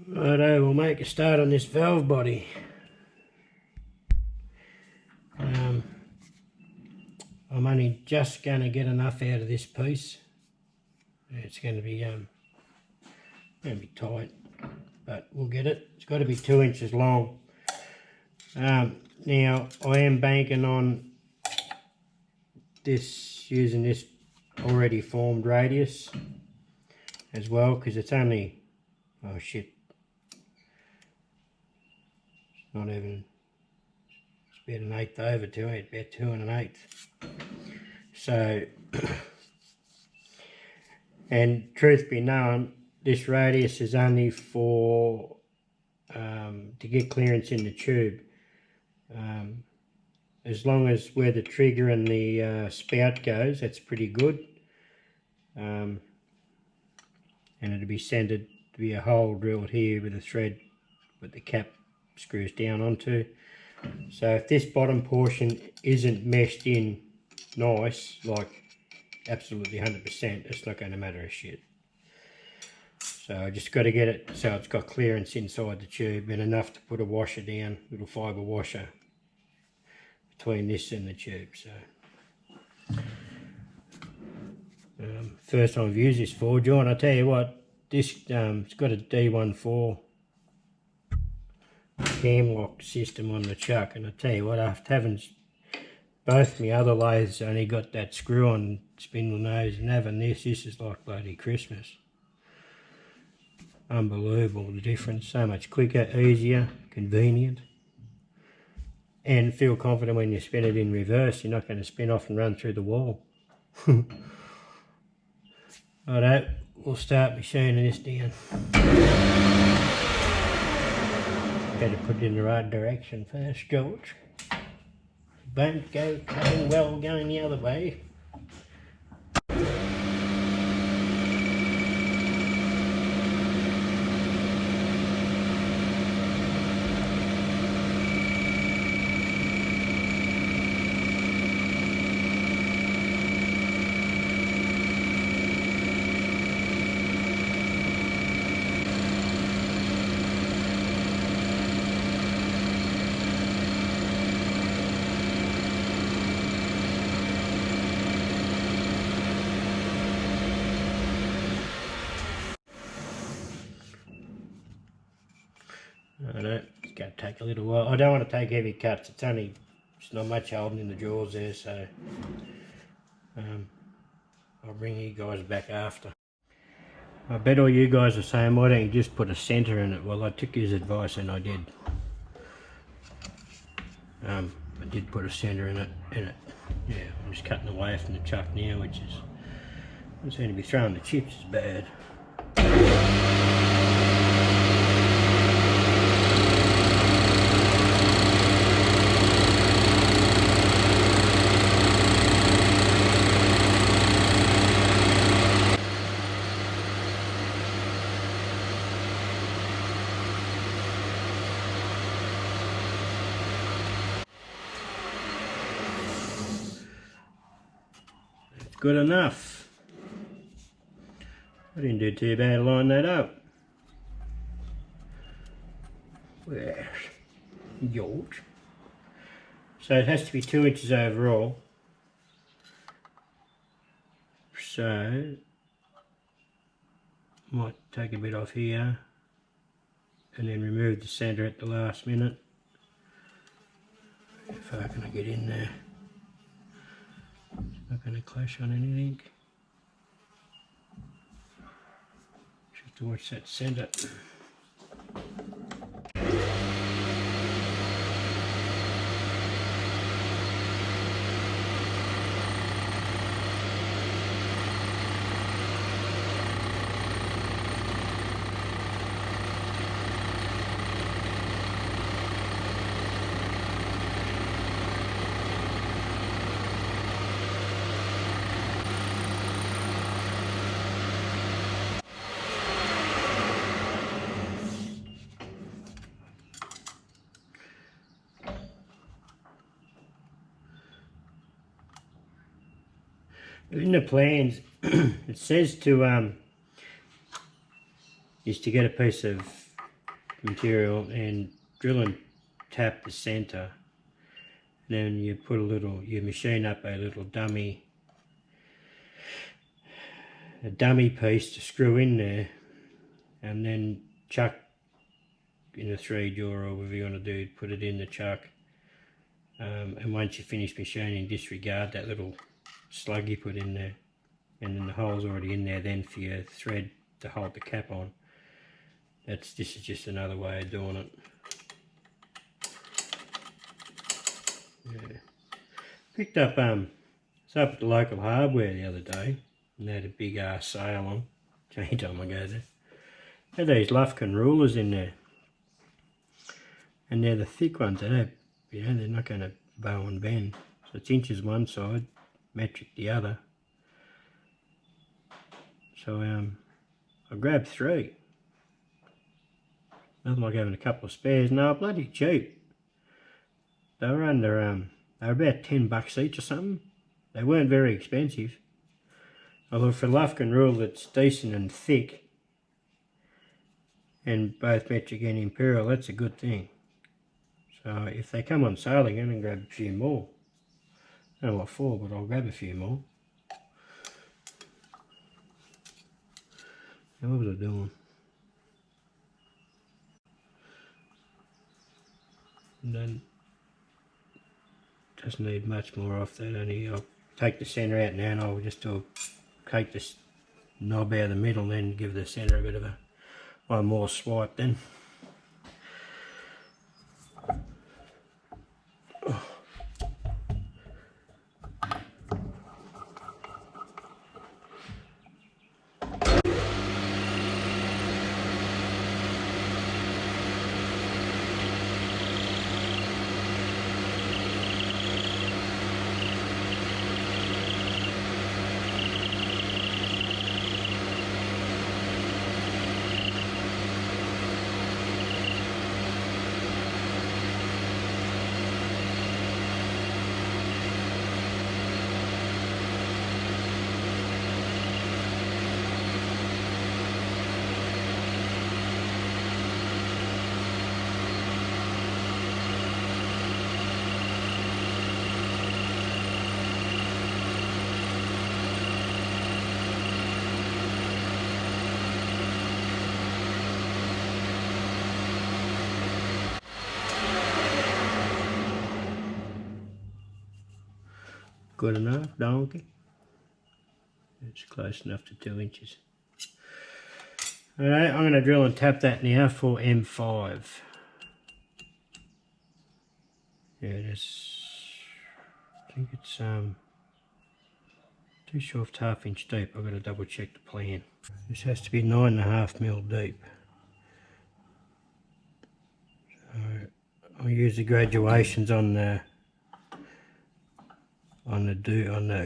Righto, we'll make a start on this valve body. I'm only just going to get enough out of this piece. It's going to be tight, but we'll get it. It's got to be 2 inches long. Now I am banking on this, using this already formed radius as well, because it's only, oh shit, it's not even, it's about 1/8 over to it, about 2 1/8. So, and truth be known, this radius is only for to get clearance in the tube. As long as where the trigger and the spout goes, that's pretty good. And it'll be centered to be a hole drilled here with a thread with the cap screws down onto. So if this bottom portion isn't meshed in nice, like absolutely 100%, it's not going to matter a shit. So I just got to get it so it's got clearance inside the tube and enough to put a washer down, little fibre washer between this and the tube. So first time I've used this for, John, I tell you what, this it's got a D14 cam lock system on the chuck, and I tell you what, after having both my other lathes only got that screw on spindle nose, and having this is like bloody Christmas. Unbelievable the difference, so much quicker, easier, convenient, and feel confident when you spin it in reverse, you're not going to spin off and run through the wall. Alright, we'll start machining this down. Better put it in the right direction first, George. Don't go cutting well going the other way. It's going to take a little while. I don't want to take heavy cuts. It's not much holding in the jaws there, so I'll bring you guys back after. I bet all you guys are saying, why don't you just put a centre in it? Well, I took his advice and I did. I did put a centre in it. Yeah, I'm just cutting away from the chuck now, which is, I seem to be throwing the chips is bad. Good enough. I didn't do too bad to line that up. Where's George? So it has to be 2 inches overall. So might take a bit off here and then remove the centre at the last minute. If I can get in there. Not going to clash on anything. Just have to watch that centre. In the plans, it says to is to get a piece of material and drill and tap the center. Then you put you machine up a little dummy piece to screw in there, and then chuck in a 3-jaw or whatever you want to do, put it in the chuck. And once you finish machining, disregard that little slug you put in there, and then the hole's already in there then for your thread to hold the cap on. This is just another way of doing it. Yeah. Picked up was up at the local hardware the other day, and they had a big sale on. Anytime I go there, had these Lufkin rulers in there, and they're the thick ones. They don't, they're not going to bow and bend. So it's inches one side, metric the other. So I grabbed 3. Nothing like having a couple of spares. No, bloody cheap. They were under they were about $10 each or something. They weren't very expensive. Although for a Lufkin rule that's decent and thick, and both metric and imperial, that's a good thing. So if they come on sale again, and grab a few more. I don't know what for, but I'll grab a few more. Now what was I doing? And then doesn't need much more off that. Only I'll take the centre out now, and I'll just take this knob out of the middle, and then give the centre a bit of one more swipe then. Good enough, donkey? It's close enough to 2 inches. Alright, I'm going to drill and tap that now for M5. Yeah, it is. I think it's too short, 1/2 inch deep. I've got to double check the plan. This has to be 9.5mm deep. So I'll use the graduations on the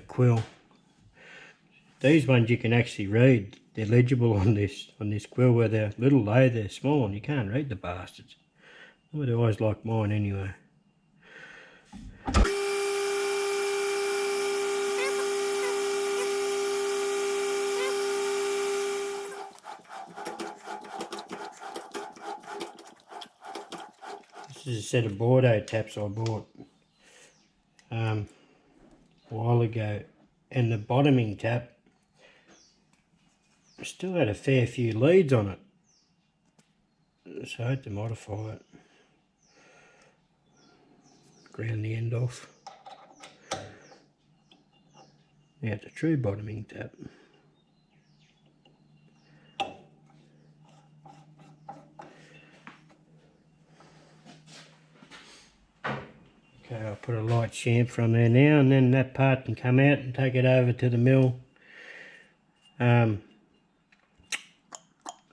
quill. These ones you can actually read. They're legible on this quill, where they're little though, they're small and you can't read the bastards. I would always like mine anyway. This is a set of Bordeaux taps I bought a while ago, and the bottoming tap still had a fair few leads on it, so I had to modify it. Ground the end off. Now it's a true bottoming tap. Okay, I'll put a light chamfer on there now, and then that part can come out and take it over to the mill.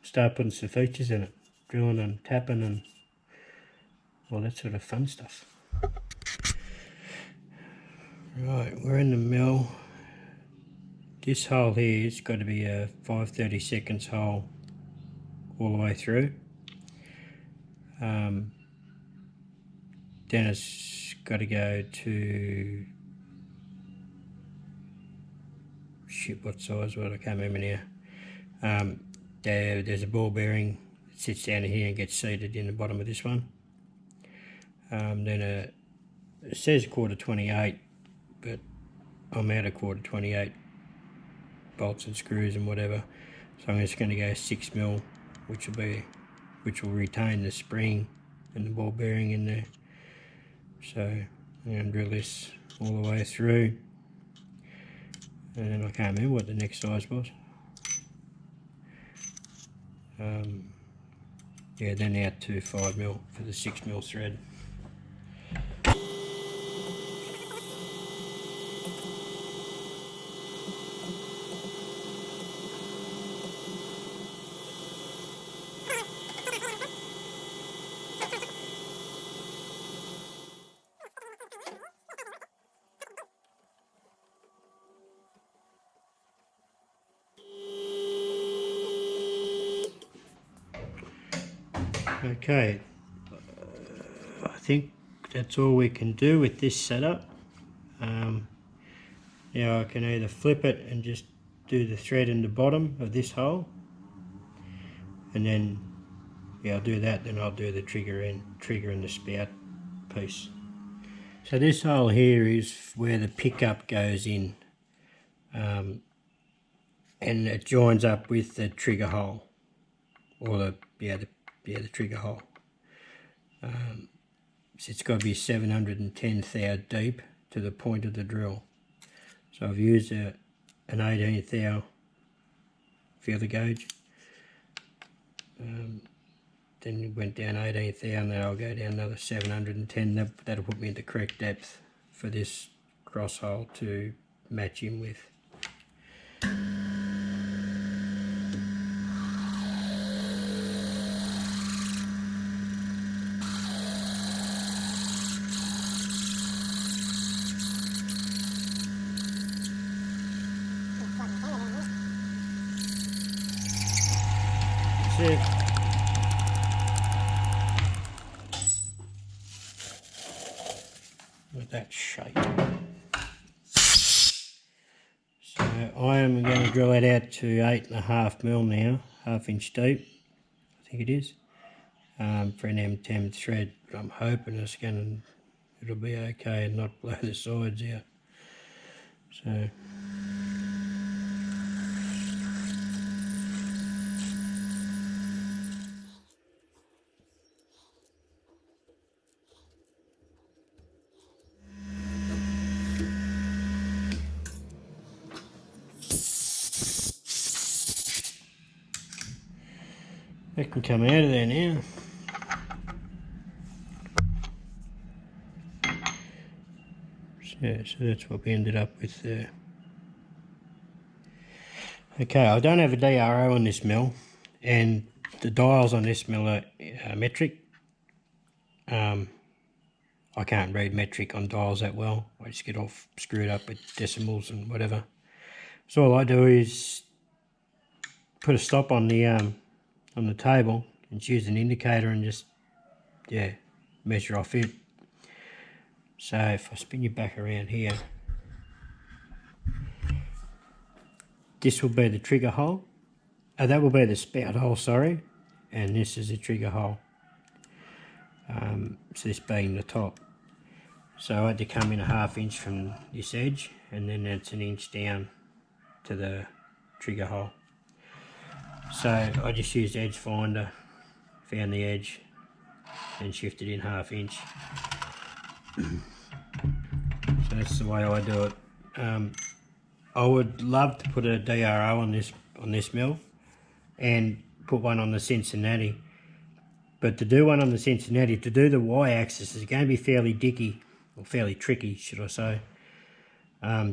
Start putting some features in it, drilling and tapping and all that sort of fun stuff. Right, we're in the mill. This hole here has got to be a 5/32 hole all the way through. Then it's got to go to, shit, what size was it? I can't remember now. There's a ball bearing sits down here and gets seated in the bottom of this one. Then it says quarter 28, but I'm out of quarter 28 bolts and screws and whatever, so I'm just going to go 6mm, which will retain the spring and the ball bearing in there. So I'm going to drill this all the way through, and then I can't remember what the next size was. Yeah, then out to 5mm for the 6mm thread. Okay, I think that's all we can do with this setup. Now I can either flip it and just do the thread in the bottom of this hole, and then I'll do that, then I'll do the trigger and the spout piece. So this hole here is where the pickup goes in, and it joins up with the trigger hole, or the trigger hole. So it's got to be 710 thou deep to the point of the drill. So I've used an 18 thou feeler gauge. Then it went down 18 thou, and then I'll go down another 710. That'll put me in the correct depth for this cross hole to match in with. That's it. With that shape. So I am going to drill it out to 8.5mm now, 1/2 inch deep, I think it is, for an M10 thread. But I'm hoping it'll be okay and not blow the sides out. So. That can come out of there now. So that's what we ended up with there. Okay, I don't have a DRO on this mill, and the dials on this mill are metric. I can't read metric on dials that well. I just get all screwed up with decimals and whatever. So all I do is put a stop on the table and choose an indicator and just measure off it. So if I spin you back around here, this will be the trigger hole. That will be the spout hole, sorry, and this is the trigger hole. So this being the top. So I had to come in 1/2 inch from this edge, and then that's 1 inch down to the trigger hole. So I just used edge finder, found the edge, and shifted in 1/2 inch. So that's the way I do it. I would love to put a DRO on this mill, and put one on the Cincinnati. But to do one on the Cincinnati, to do the Y-axis is going to be fairly dicky, or fairly tricky, should I say.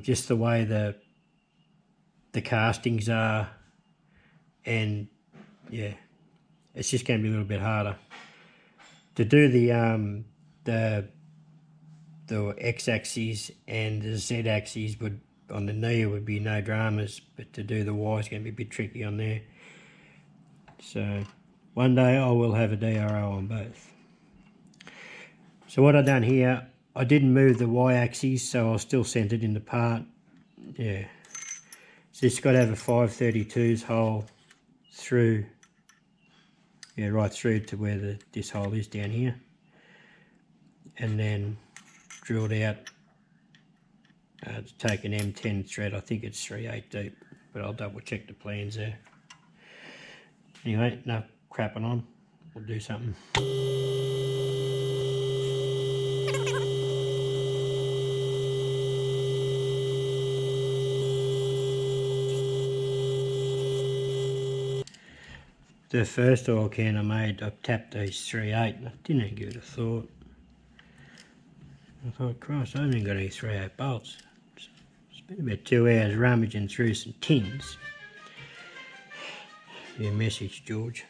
Just the way the castings are, and yeah, it's just going to be a little bit harder. To do the X-axis and the Z-axis on the knee would be no dramas, but to do the Y is going to be a bit tricky on there. So one day I will have a DRO on both. So what I've done here, I didn't move the Y-axis, so I'll still centered in the part. Yeah. So it's got to have a 532s hole through Yeah, right through to where this hole is down here, and then drilled out to take an M10 thread. I think it's 3/8 deep, but I'll double check the plans there. Anyway, enough crapping on, we'll do something. The first oil can I made, I tapped these 3/8 and I didn't even give it a thought. I thought, Christ, I haven't even got any 3/8 bolts. It's been about 2 hours rummaging through some tins. Your message, George.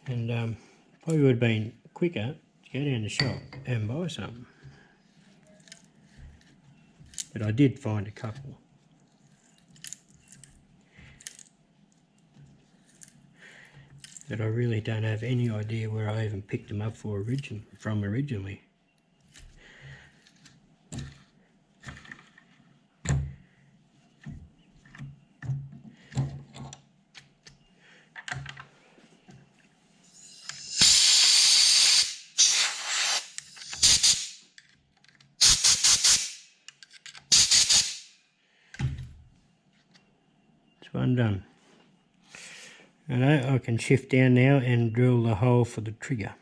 And probably would have been quicker to go down the shop and buy something. But I did find a couple. But I really don't have any idea where I even picked them up from originally. It's one done. And I can shift down now and drill the hole for the trigger.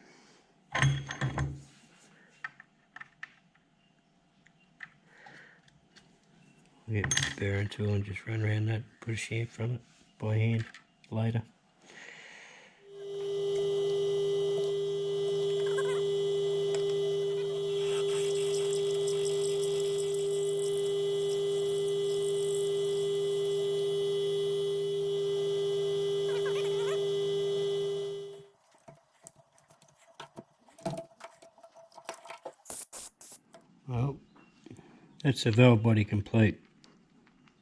Get a bearing tool and just run around that, put a shaft on it by hand later. Well, that's the valve body complete.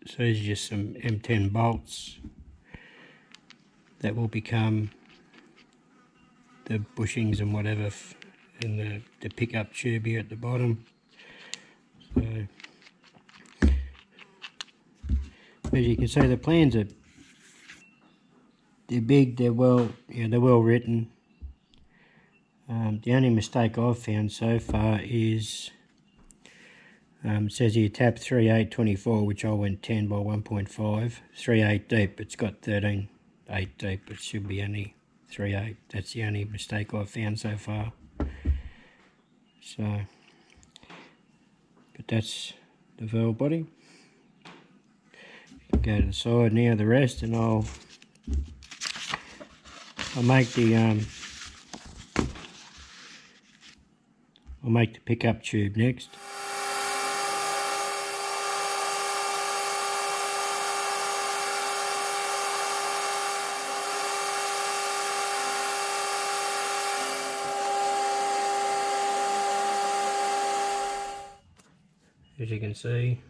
So these are just some M10 bolts that will become the bushings and whatever in the pickup tube here at the bottom. So as you can see, the plans are big, they're well written. The only mistake I've found so far is it says here tap 3/8/24, which I went 10 by 1.5, 3/8 deep. It's got 13/8 deep. It should be only 3/8. That's the only mistake I've found so far. So, but that's the valve body. Go to the side now, the rest, and I'll make the pickup tube next. As you can see,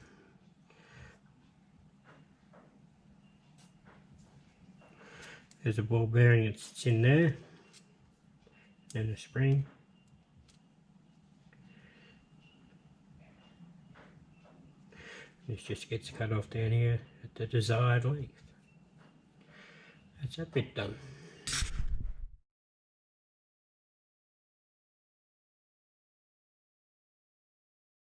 there's a ball bearing that sits in there, and a spring. This just gets cut off down here at the desired length. That's that bit done.